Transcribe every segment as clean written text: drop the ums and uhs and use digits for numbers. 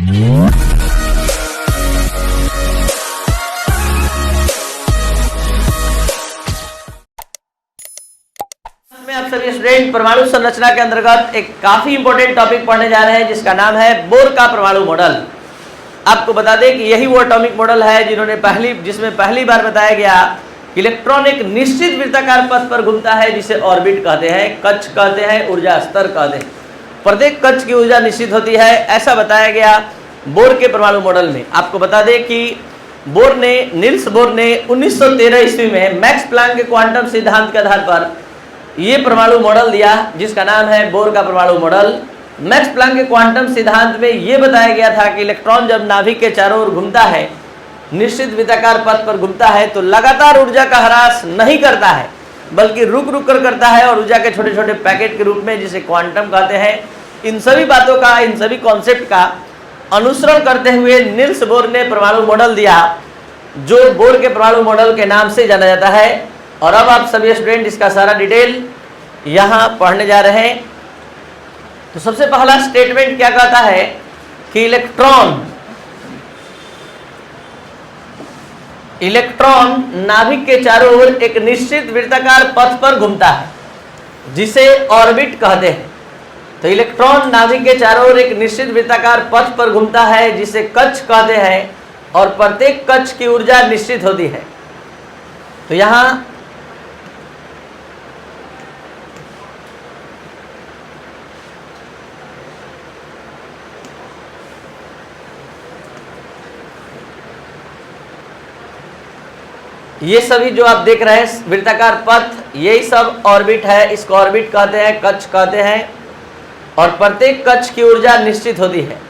आप सभी स्टूडेंट परमाणु संरचना के अंतर्गत एक काफी इंपॉर्टेंट टॉपिक पढ़ने जा रहे हैं जिसका नाम है बोर का परमाणु मॉडल। आपको बता दें कि यही वो एटॉमिक मॉडल है जिसमें पहली बार बताया गया कि इलेक्ट्रॉन एक निश्चित वृत्ताकार पथ पर घूमता है जिसे ऑर्बिट कहते हैं, कक्ष कहते हैं, ऊर्जा स्तर कहते हैं। प्रत्येक कक्ष की ऊर्जा निश्चित होती है, ऐसा बताया गया बोर के परमाणु मॉडल में। आपको बता दें कि नील्स बोर ने 1913 ईस्वी में मैक्स प्लैंक के क्वांटम सिद्धांत के आधार पर ये परमाणु मॉडल दिया जिसका नाम है बोर का परमाणु मॉडल। मैक्स प्लैंक के क्वांटम सिद्धांत में यह बताया गया था कि इलेक्ट्रॉन जब नाभिक के चारों ओर घूमता है, निश्चित वृत्ताकार पथ पर घूमता है, तो लगातार ऊर्जा का ह्रास नहीं करता है बल्कि रुक रुक कर करता है और ऊर्जा के छोटे छोटे पैकेट के रूप में जिसे क्वांटम कहते हैं। इन सभी बातों का, इन सभी कॉन्सेप्ट का अनुसरण करते हुए नील्स बोर ने परमाणु मॉडल दिया जो बोर के परमाणु मॉडल के नाम से जाना जाता है। और अब आप सभी स्टूडेंट इसका सारा डिटेल यहां पढ़ने जा रहे हैं। तो सबसे पहला स्टेटमेंट क्या कहता है कि इलेक्ट्रॉन नाभिक के चारों ओर एक निश्चित वृत्ताकार पथ पर घूमता है जिसे ऑर्बिट कहते हैं। तो इलेक्ट्रॉन नाभिक के चारों ओर एक निश्चित वृत्ताकार पथ पर घूमता है जिसे कक्ष कहते हैं और प्रत्येक कक्ष की ऊर्जा निश्चित होती है। तो यहां ये सभी जो आप देख रहे हैं वृत्ताकार पथ, यही सब ऑर्बिट है। इसको ऑर्बिट कहते हैं, कक्ष कहते हैं और प्रत्येक कक्ष की ऊर्जा निश्चित होती है।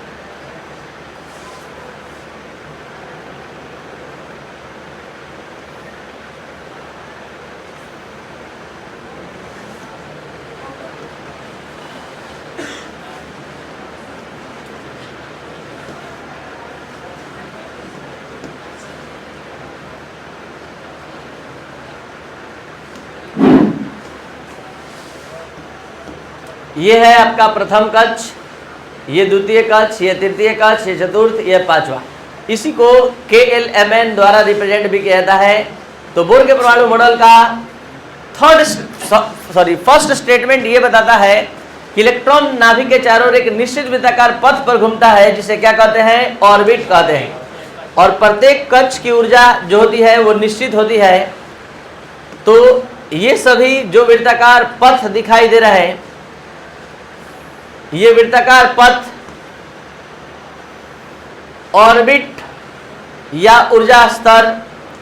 ये है आपका प्रथम कक्ष, ये द्वितीय कक्ष, ये तृतीय कक्ष, ये चतुर्थ, ये पांचवा। इसी को KLMN द्वारा रिप्रेजेंट भी किया जाता है। तो बोर के परमाणु मॉडल का फर्स्ट स्टेटमेंट ये बताता है कि इलेक्ट्रॉन नाभिक के चारों ओर एक निश्चित वृत्ताकार पथ पर घूमता है जिसे क्या कहते हैं, ऑर्बिट कहते हैं और प्रत्येक कक्ष की ऊर्जा जो होती है वो निश्चित होती है। तो ये सभी जो वृत्ताकार पथ दिखाई दे रहे हैं, ये वृत्ताकार पथ ऑर्बिट या ऊर्जा स्तर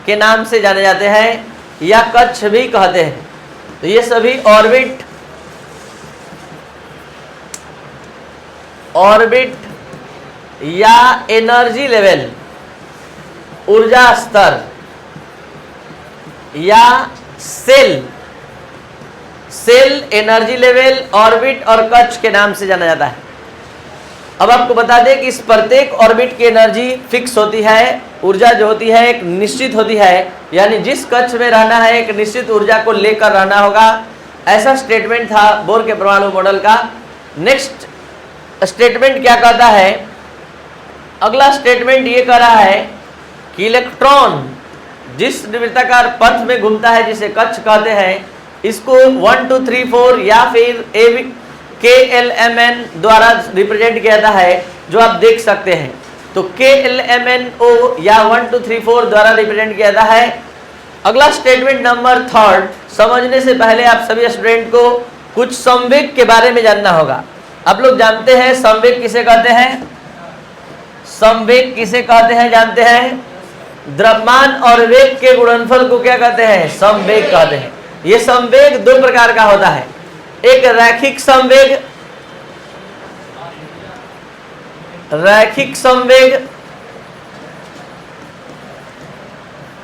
के नाम से जाने जाते हैं या कक्ष भी कहते हैं। तो ये सभी ऑर्बिट या एनर्जी लेवल, ऊर्जा स्तर या सेल एनर्जी लेवल, ऑर्बिट और कक्ष के नाम से जाना जाता है। अब आपको बता दें कि इस प्रत्येक ऑर्बिट की एनर्जी फिक्स होती है, ऊर्जा जो होती है एक निश्चित होती है, यानी जिस कक्ष में रहना है एक निश्चित ऊर्जा को लेकर रहना होगा। ऐसा स्टेटमेंट था बोर के परमाणु मॉडल का। नेक्स्ट स्टेटमेंट क्या कहता है, अगला स्टेटमेंट ये कह रहा है कि इलेक्ट्रॉन जिस वृत्ताकार पथ में घूमता है जिसे कक्ष कहते हैं, इसको 1 2 3 4 या फिर KLMN द्वारा रिप्रेजेंट किया जाता है जो आप देख सकते हैं। तो KLMNO या 1 2 3 4 द्वारा रिप्रेजेंट किया जाता है। अगला स्टेटमेंट नंबर थर्ड समझने से पहले आप सभी स्टूडेंट को कुछ संवेग के बारे में जानना होगा। आप लोग जानते हैं संवेग किसे कहते हैं? संवेग किसे कहते हैं जानते हैं? द्रव्यमान और वेग के गुणनफल को क्या कहते हैं? संवेग कहते हैं। ये संवेग दो प्रकार का होता है, एक रैखिक संवेग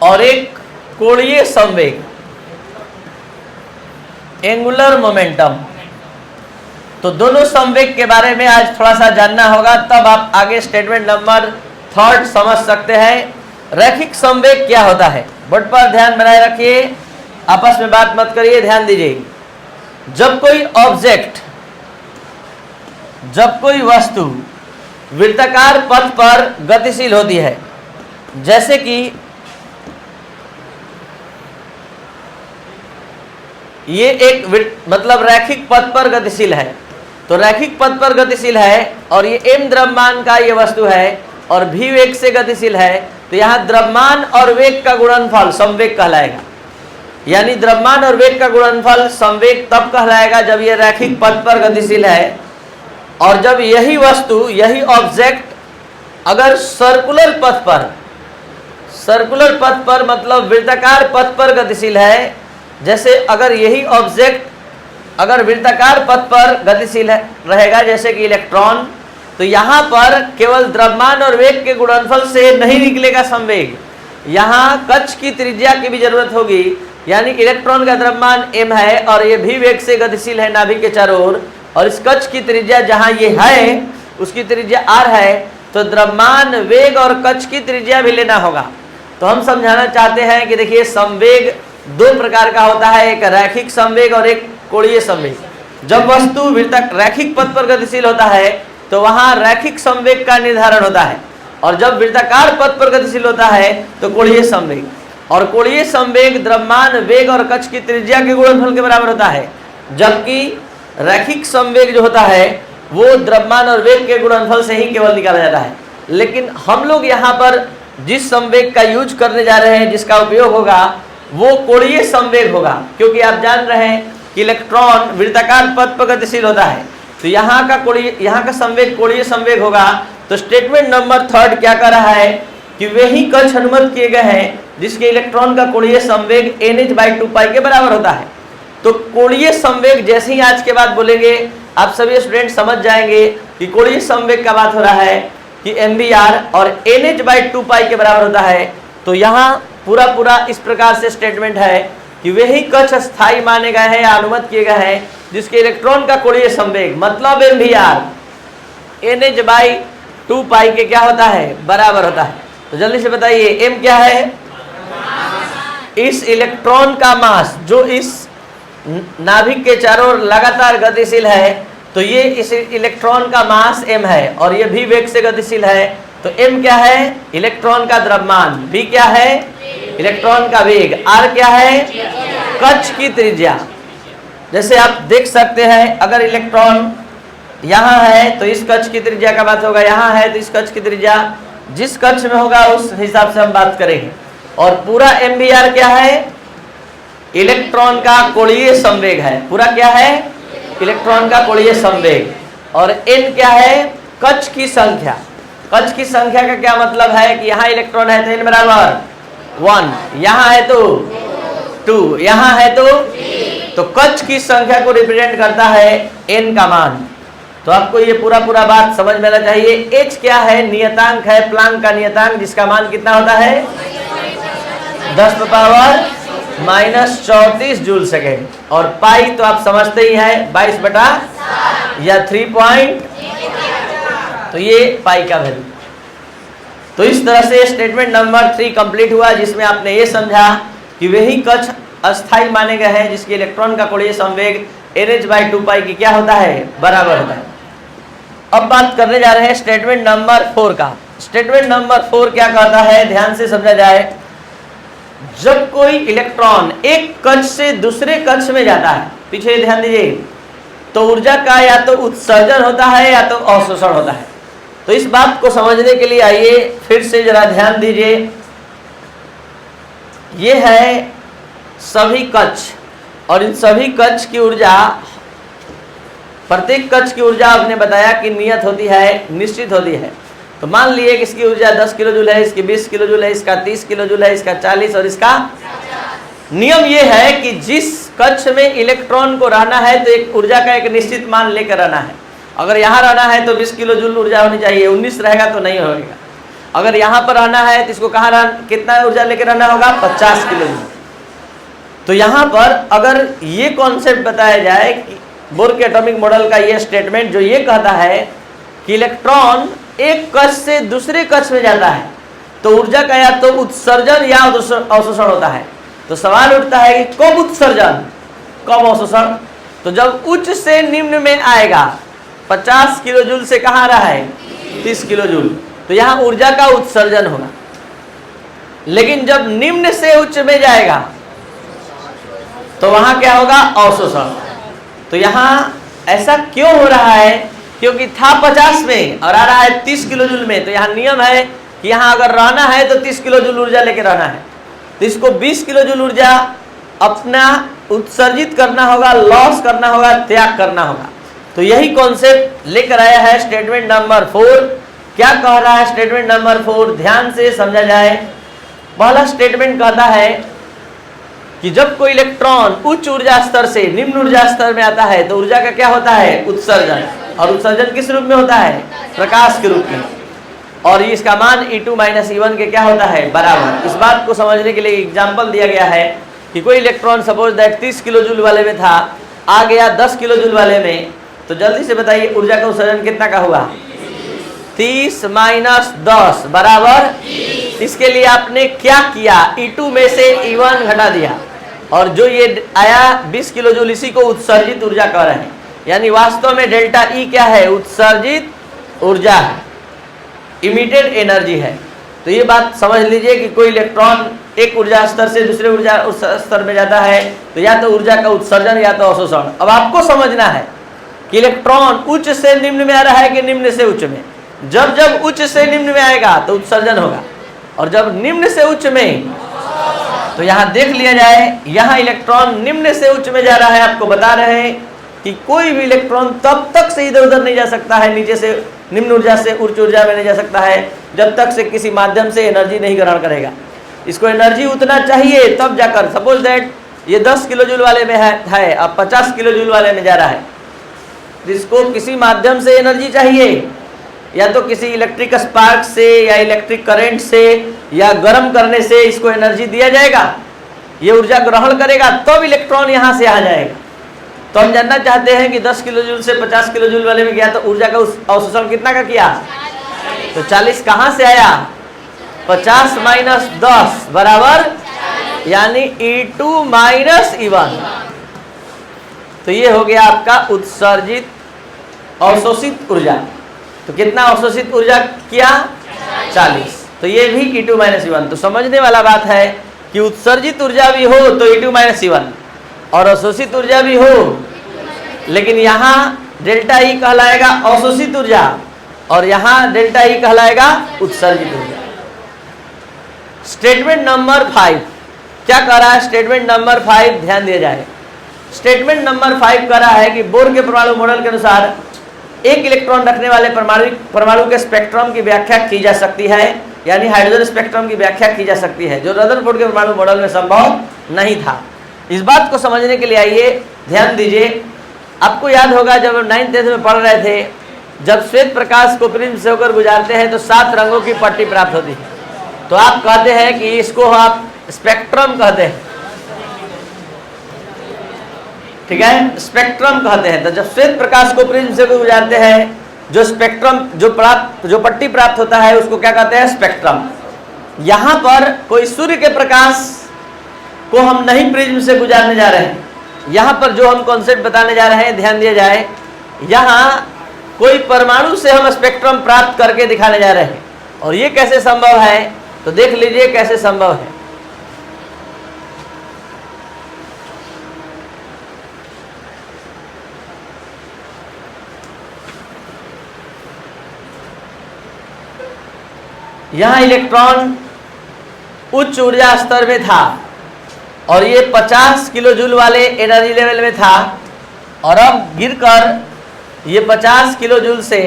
और एक कोणीय संवेग, एंगुलर मोमेंटम। तो दोनों संवेग के बारे में आज थोड़ा सा जानना होगा, तब आप आगे स्टेटमेंट नंबर थर्ड समझ सकते हैं। रैखिक संवेग क्या होता है? बोर्ड पर ध्यान बनाए रखिए, आपस में बात मत करिए, ध्यान दीजिए। जब कोई ऑब्जेक्ट, जब कोई वस्तु वृत्ताकार पथ पर गतिशील होती है। जैसे कि ये एक मतलब रैखिक पथ पर गतिशील है, तो रैखिक पथ पर गतिशील है और ये m द्रव्यमान का ये वस्तु है और v वेग से गतिशील है, तो यहाँ द्रव्यमान और वेग का गुणनफल संवेग कहलाएगा। यानी द्रव्यमान और वेग का गुणनफल संवेग तब कहलाएगा जब ये रैखिक पथ पर गतिशील है, और जब यही वस्तु, यही ऑब्जेक्ट अगर सर्कुलर पथ पर मतलब वृत्ताकार पथ पर गतिशील है, जैसे अगर यही ऑब्जेक्ट अगर वृत्ताकार पथ पर गतिशील रहेगा जैसे कि इलेक्ट्रॉन, तो यहाँ पर केवल द्रव्यमान और वेग के गुणनफल से नहीं निकलेगा संवेग, यहाँ कक्ष की त्रिज्या की भी जरूरत होगी। यानी इलेक्ट्रॉन का द्रव्यमान m है और ये भी वेग से गतिशील है नाभिक के चारों ओर, और इस कक्ष की त्रिज्या जहाँ ये है उसकी त्रिज्या r है, तो द्रव्यमान, वेग और कक्ष की त्रिज्या भी लेना होगा। तो हम समझाना चाहते हैं कि देखिए संवेग दो प्रकार का होता है, एक रैखिक संवेग और एक कोणीय संवेग। जब वस्तु रैखिक पथ पर गतिशील होता है तो वहाँ रैखिक संवेग का निर्धारण होता है, और जब वृत्ताकार पथ पर गतिशील होता है तो कोणीय संवेग। और कोणीय संवेग द्रव्यमान, वेग और कक्ष की त्रिज्या के गुणनफल के बराबर होता है, जबकि रैखिक संवेग जो होता है वो द्रव्यमान और वेग के गुणनफल से ही केवल निकाला जाता है। लेकिन हम लोग यहाँ पर जिस संवेग का यूज करने जा रहे हैं, जिसका उपयोग होगा, वो कोणीय संवेग होगा, क्योंकि आप जान रहे हैं कि इलेक्ट्रॉन वृत्ताकार पथ पर गतिशील होता है, तो यहाँ का संवेग कोणीय संवेग होगा। तो स्टेटमेंट नंबर 3 क्या कर रहा है कि वे ही कक्ष अनुमत किए गए हैं जिसके इलेक्ट्रॉन का कोणीय संवेग nh/2π के बराबर होता है। तो कोणीय संवेग जैसे ही आज के बाद बोलेंगे आप सभी स्टूडेंट समझ जाएंगे कि कोणीय संवेग का बात हो रहा है कि mvr और nh/2π के बराबर होता है। तो यहाँ पूरा इस प्रकार से स्टेटमेंट है कि वे ही कक्ष स्थायी माने गए हैं या अनुमत किए गए हैं जिसके इलेक्ट्रॉन का कोणीय संवेग मतलब mvr nh/2π के क्या होता है, बराबर होता है। तो जल्दी से बताइए m क्या है? इस इलेक्ट्रॉन का मास जो इस नाभिक के चारों ओर लगातार गतिशील है, तो ये इस इलेक्ट्रॉन का मास m है और ये भी वेग से गतिशील है। तो m क्या है? इलेक्ट्रॉन का द्रव्यमान। v क्या है? इलेक्ट्रॉन का वेग। r क्या है? कक्ष की त्रिज्या। जैसे आप देख सकते हैं अगर इलेक्ट्रॉन यहाँ है तो इस कक्ष की त्रिज्या का बात होगा, यहाँ है तो इस कक्ष की त्रिज्या, जिस कक्ष में होगा उस हिसाब से हम बात करेंगे। और पूरा mvr क्या है? इलेक्ट्रॉन का कोणीय संवेग है। पूरा क्या है? इलेक्ट्रॉन का कोणीय संवेग। और n क्या है? कक्ष की संख्या। कक्ष की संख्या का क्या मतलब है कि यहाँ इलेक्ट्रॉन है तो n बराबर 1, यहाँ है तो 2, यहाँ है तो कक्ष की संख्या को रिप्रेजेंट करता है n का मान। तो आपको ये पूरा बात समझ में आना चाहिए। h क्या है? नियतांक है, प्लांक का नियतांक, जिसका मान कितना होता है? 10⁻⁻34 जूल सेकेंड। और पाई तो आप समझते ही हैं 22 या 3 पॉइंट, तो ये पाई का वैल्यू। तो इस तरह से स्टेटमेंट नंबर 3 कंप्लीट हुआ, जिसमें आपने ये समझा कि वही कक्ष अस्थायी माने गए हैं जिसके इलेक्ट्रॉन का कोणीय संवेग nh/2π की क्या होता है? बराबर होता है। अब बात करने जा रहे हैं स्टेटमेंट नंबर 4 का। स्टेटमेंट नंबर 4 क्या कहता है, ध्यान से समझा जाए। जब कोई इलेक्ट्रॉन एक कक्ष से दूसरे कक्ष में जाता है, पीछे ध्यान दीजिए, तो ऊर्जा का या तो उत्सर्जन होता है या तो अवशोषण होता है। तो इस बात को समझने के लिए आइए फिर से जरा ध्यान दीजिए। ये है सभी कक्ष और इन सभी कक्ष की ऊर्जा, प्रत्येक कक्ष की ऊर्जा आपने बताया कि नियत होती है, निश्चित होती है। तो मान लिए कि इसकी ऊर्जा 10 किलो जूल है, इसकी 20 किलो जूल है, इसका 30 किलो जूल है, इसका 40 और इसका 50। नियम यह है कि जिस कक्ष में इलेक्ट्रॉन को रहना है तो एक ऊर्जा का एक निश्चित मान लेकर रहना है। अगर यहाँ रहना है तो 20 किलो जूल ऊर्जा होनी चाहिए, 19 रहेगा तो नहीं होगा। अगर यहाँ पर रहना है तो इसको कहाँ कितना ऊर्जा लेकर रहना होगा? 50 किलो जूल। तो यहाँ पर अगर ये कॉन्सेप्ट बताया जाए कि बोर के एटॉमिक मॉडल का ये स्टेटमेंट जो ये कहता है कि इलेक्ट्रॉन एक कक्ष से दूसरे कक्ष में जाता है तो ऊर्जा का या तो उत्सर्जन या अवशोषण होता है। तो सवाल उठता है कि कब उत्सर्जन, कब अवशोषण? तो जब उच्च से निम्न में आएगा, 50 किलो जूल से कहाँ आ रहा है? 30 किलो जूल। तो यहाँ ऊर्जा का उत्सर्जन होगा। लेकिन जब निम्न से उच्च में जाएगा तो वहां क्या होगा? अवशोषण। तो यहाँ ऐसा क्यों हो रहा है? क्योंकि था 50 में और आ रहा है 30 किलो जूल में। तो यहाँ नियम है कि यहाँ अगर रहना है तो 30 किलो जूल ऊर्जा लेके रहना है, तो इसको 20 किलो जूल ऊर्जा अपना उत्सर्जित करना होगा, लॉस करना होगा, त्याग करना होगा। तो यही कॉन्सेप्ट लेकर आया है स्टेटमेंट नंबर 4। क्या कह रहा है स्टेटमेंट नंबर 4? ध्यान से समझा जाए। पहला स्टेटमेंट कहता है कि जब कोई इलेक्ट्रॉन उच्च ऊर्जा स्तर से निम्न ऊर्जा स्तर में आता है तो ऊर्जा का क्या होता है? उत्सर्जन। और उत्सर्जन किस रूप में होता है? प्रकाश के रूप में। और इसका मान E2 - E1 के क्या होता है? बराबर। इस बात को समझने के लिए एग्जाम्पल दिया गया है कि कोई electron suppose that 30 kilo joule वाले में था, आ गया 10 किलो जूल वाले में, तो जल्दी से बताइए ऊर्जा का उत्सर्जन कितना का हुआ? 30 - 10 बराबर। इसके लिए आपने क्या किया? E2 में से E1 घटा दिया और जो ये आया 20 किलो जूल, इसी को उत्सर्जित ऊर्जा कह रहे हैं। यानी वास्तव में डेल्टा E क्या है? उत्सर्जित ऊर्जा है, इमिटेड एनर्जी है। तो ये बात समझ लीजिए कि कोई इलेक्ट्रॉन एक ऊर्जा स्तर से दूसरे ऊर्जा स्तर में जाता है तो या तो ऊर्जा का उत्सर्जन या तो अवशोषण। अब आपको समझना है कि इलेक्ट्रॉन उच्च से निम्न में आ रहा है कि निम्न से उच्च में। जब जब उच्च से निम्न में आएगा तो उत्सर्जन होगा, और जब निम्न से उच्च में, तो यहाँ देख लिया जाए, यहाँ इलेक्ट्रॉन निम्न से उच्च में जा रहा है। आपको बता रहे हैं कि कोई भी इलेक्ट्रॉन तब तक से इधर उधर नहीं जा सकता है, नीचे से निम्न ऊर्जा से उच्च ऊर्जा में नहीं जा सकता है, जब तक से किसी माध्यम से एनर्जी नहीं ग्रहण करेगा। इसको एनर्जी उतना चाहिए तब जाकर, सपोज दैट ये 10 किलो जूल वाले में है, अब 50 किलो जूल वाले में जा रहा है, जिसको किसी माध्यम से एनर्जी चाहिए, या तो किसी इलेक्ट्रिक स्पार्क से या इलेक्ट्रिक करंट से या गर्म करने से इसको एनर्जी दिया जाएगा, ये ऊर्जा ग्रहण करेगा, तब इलेक्ट्रॉन यहाँ से आ जाएगा। तो हम जानना चाहते हैं कि 10 किलो जूल से 50 किलो जूल वाले में गया तो ऊर्जा का अवशोषण कितना का किया? तो 40 कहाँ से आया? 50 - 10 बराबर, यानी E2 - E1। तो ये हो गया आपका उत्सर्जित अवशोषित ऊर्जा। तो कितना अवशोषित ऊर्जा किया? 40। तो ये भी E2 - E1। तो समझने वाला बात है कि उत्सर्जित ऊर्जा भी हो तो E2 - E1 और अवशोषित ऊर्जा भी हो, लेकिन यहाँ डेल्टा E कहलाएगा अवशोषित ऊर्जा और यहाँ डेल्टा E कहलाएगा उत्सर्जित ऊर्जा। स्टेटमेंट नंबर 5 क्या कह रहा है? स्टेटमेंट नंबर 5 ध्यान दिया जाए। स्टेटमेंट नंबर 5 कह रहा है कि बोर के परमाणु मॉडल के अनुसार एक इलेक्ट्रॉन रखने वाले परमाणु के स्पेक्ट्रम की व्याख्या की जा सकती है, यानी हाइड्रोजन स्पेक्ट्रम की व्याख्या की जा सकती है, जो रदरफोर्ड के परमाणु मॉडल में संभव नहीं था। इस बात को समझने के लिए आइए ध्यान दीजिए। आपको याद होगा जब हम 9th 10th में पढ़ रहे थे, जब श्वेत प्रकाश को प्रिज्म से होकर गुजारते हैं तो 7 रंगों की पट्टी प्राप्त होती है। तो आप कहते हैं कि इसको आप स्पेक्ट्रम कहते हैं, ठीक है, स्पेक्ट्रम कहते हैं। तो जब श्वेत प्रकाश को प्रिज्म से गुजारते हैं, जो स्पेक्ट्रम जो पट्टी प्राप्त होता है उसको क्या कहते हैं? स्पेक्ट्रम। यहाँ पर कोई सूर्य के प्रकाश को हम नहीं प्रिज्म से गुजारने जा रहे हैं। यहाँ पर जो हम कॉन्सेप्ट बताने जा रहे हैं ध्यान दिया जाए, यहाँ कोई परमाणु से हम स्पेक्ट्रम प्राप्त करके दिखाने जा रहे हैं। और ये कैसे संभव है? तो देख लीजिए कैसे संभव है। यहाँ इलेक्ट्रॉन उच्च ऊर्जा स्तर में था और ये 50 किलो जूल वाले एनर्जी लेवल में था, और अब गिरकर ये 50 किलो जूल से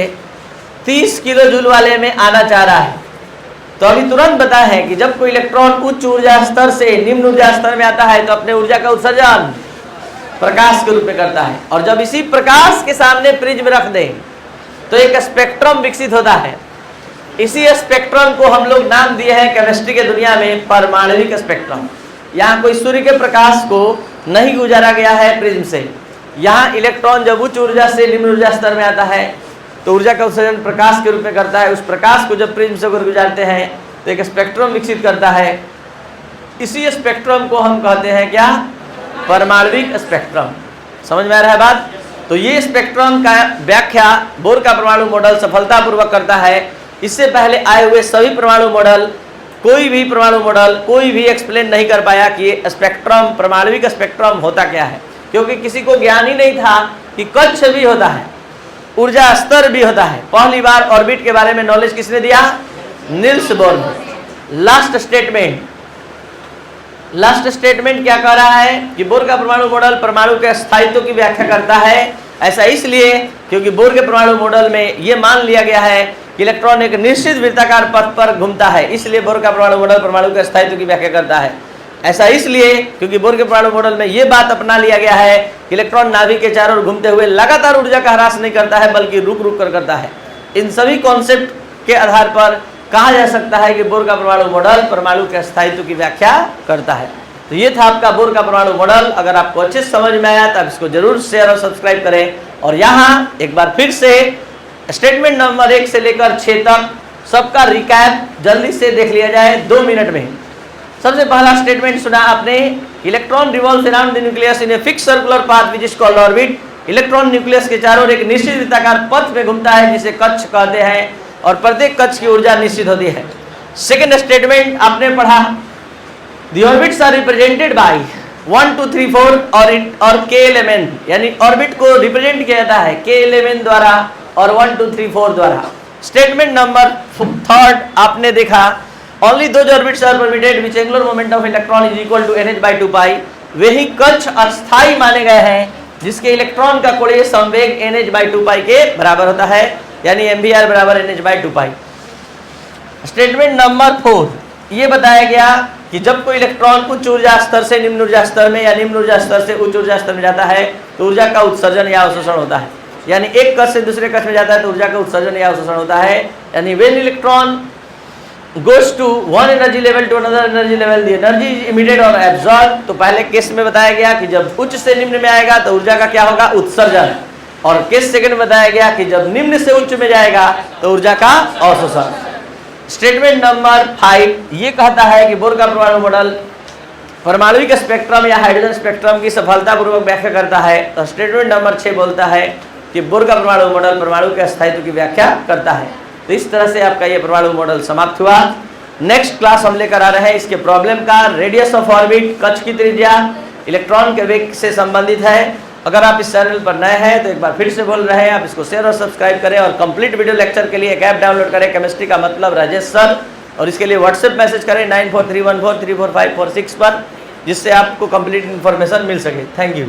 30 किलो जूल वाले में आना चाह रहा है। तो अभी तुरंत बताया है कि जब कोई इलेक्ट्रॉन उच्च ऊर्जा स्तर से निम्न ऊर्जा स्तर में आता है तो अपने ऊर्जा का उत्सर्जन प्रकाश के रूप में करता है, और जब इसी प्रकाश के सामने प्रिज्म रख दें तो एक स्पेक्ट्रम विकसित होता है। इसी स्पेक्ट्रम को हम लोग नाम दिए हैं केमिस्ट्री के दुनिया में परमाणविक स्पेक्ट्रम। यहाँ कोई सूर्य के प्रकाश को नहीं गुजारा गया है प्रिज्म से। यहाँ इलेक्ट्रॉन जब उच्च ऊर्जा से निम्न ऊर्जा स्तर में आता है तो ऊर्जा का उत्सर्जन प्रकाश के रूप में करता है। उस प्रकाश को जब प्रिज्म से गुजारते हैं तो एक स्पेक्ट्रम विकसित करता है। इसी स्पेक्ट्रम को हम कहते हैं क्या? परमाणविक स्पेक्ट्रम। समझ में आ रहा है बात? तो ये स्पेक्ट्रम का व्याख्या बोर का परमाणु मॉडल सफलतापूर्वक करता है। इससे पहले आए हुए सभी परमाणु मॉडल, कोई भी परमाणु मॉडल कोई भी एक्सप्लेन नहीं कर पाया कि ये स्पेक्ट्रम, परमाणुविक स्पेक्ट्रम होता क्या है, क्योंकि किसी को ज्ञान ही नहीं था कि कक्ष भी होता है, ऊर्जा स्तर भी होता है। पहली बार ऑर्बिट के बारे में नॉलेज किसने दिया? नील्स बोर ने। लास्ट स्टेटमेंट क्या कह रहा है कि बोर का परमाणु मॉडल परमाणु के स्थायित्व की व्याख्या करता है। ऐसा इसलिए क्योंकि बोर के परमाणु मॉडल में यह मान लिया गया है कि इलेक्ट्रॉन एक निश्चित वृत्ताकार पथ पर घूमता है, इसलिए बोर का परमाणु मॉडल परमाणु के स्थायित्व की व्याख्या करता है। ऐसा इसलिए क्योंकि बोर के परमाणु मॉडल में यह बात अपना लिया गया है कि इलेक्ट्रॉन नाभिक के चारों ओर घूमते हुए लगातार ऊर्जा का ह्रास नहीं करता है, बल्कि रुक रुक कर करता है। इन सभी कॉन्सेप्ट के आधार पर कहा जा सकता है कि बोर का परमाणु मॉडल परमाणु के स्थायित्व की व्याख्या करता है। तो ये था आपका बोर का परमाणु मॉडल। अगर आपको अच्छे से समझ में आया तो आप इसको जरूर शेयर और सब्सक्राइब करें। और यहाँ एक बार फिर से स्टेटमेंट नंबर 1 से लेकर 6 तक सबका रिकैप जल्दी से देख लिया जाए 2 मिनट में। सबसे पहला स्टेटमेंट सुना आपने, electron revolves around the nucleus in a fixed circular path which is called orbit. Electron nucleus के चारों ओर एक निश्चित वृत्ताकार पथ में घूमता है जिसे कक्ष कहते हैं, और प्रत्येक कक्ष की ऊर्जा निश्चित होती है। सेकेंड स्टेटमेंट आपने पढ़ा, the orbits are represented by 1 2 3 4 और k एलिमेंट, यानी ऑर्बिट को रिप्रेजेंट किया जाता है k एलिमेंट द्वारा और 1 2 3 4 द्वारा। स्टेटमेंट नंबर 3 आपने देखा, only those orbits are permitted which angular momentum of electron is equal to nh/2π। वे ही कक्ष अस्थायी माने गए हैं जिसके इलेक्ट्रॉन का कोणीय संवेग nh/2π के बराबर होता है, यानी mvr बराबर nh/2π। स्टेटमेंट नंबर 4 ये बताया गया कि जब कोई इलेक्ट्रॉन उच्च ऊर्जा स्तर से निम्न ऊर्जा स्तर में या निम्न ऊर्जा स्तर से उच्च ऊर्जा स्तर में जाता है तो ऊर्जा का उत्सर्जन या अवशोषण होता है। यानी एक कक्ष से दूसरे कक्ष में जाता है तो ऊर्जा का उत्सर्जन या अवशोषण होता है। यानी when electron goes to one energy level to another energy level, the energy is emitted और एब्जॉर्ब। तो पहले केस में बताया गया कि जब उच्च से निम्न में आएगा तो ऊर्जा का क्या होगा? उत्सर्जन। और केस सेकंड बताया गया कि जब निम्न से उच्च में जाएगा तो ऊर्जा का अवशोषण। स्टेटमेंट नंबर 5 ये कहता है कि बोर का परमाणु मॉडल परमाणुविक स्पेक्ट्रम या हाइड्रोजन स्पेक्ट्रम की सफलतापूर्वक व्याख्या करता है। तो स्टेटमेंट नंबर 6 बोलता है कि बोर का परमाणु मॉडल परमाणु के स्थायित्व की व्याख्या करता है। तो इस तरह से आपका ये परमाणु मॉडल समाप्त हुआ। नेक्स्ट क्लास हम लेकर आ रहे हैं इसके प्रॉब्लम का, रेडियस ऑफ ऑर्बिट, कक्ष की त्रिज्या इलेक्ट्रॉन के वेग से संबंधित है। अगर आप इस चैनल पर नए हैं तो एक बार फिर से बोल रहे हैं, आप इसको शेयर और सब्सक्राइब करें और कंप्लीट वीडियो लेक्चर के लिए एक ऐप डाउनलोड करें, केमिस्ट्री का मतलब राजेश सर, और इसके लिए व्हाट्सएप मैसेज करें 9431434546 पर, जिससे आपको कंप्लीट इन्फॉर्मेशन मिल सके। Thank you.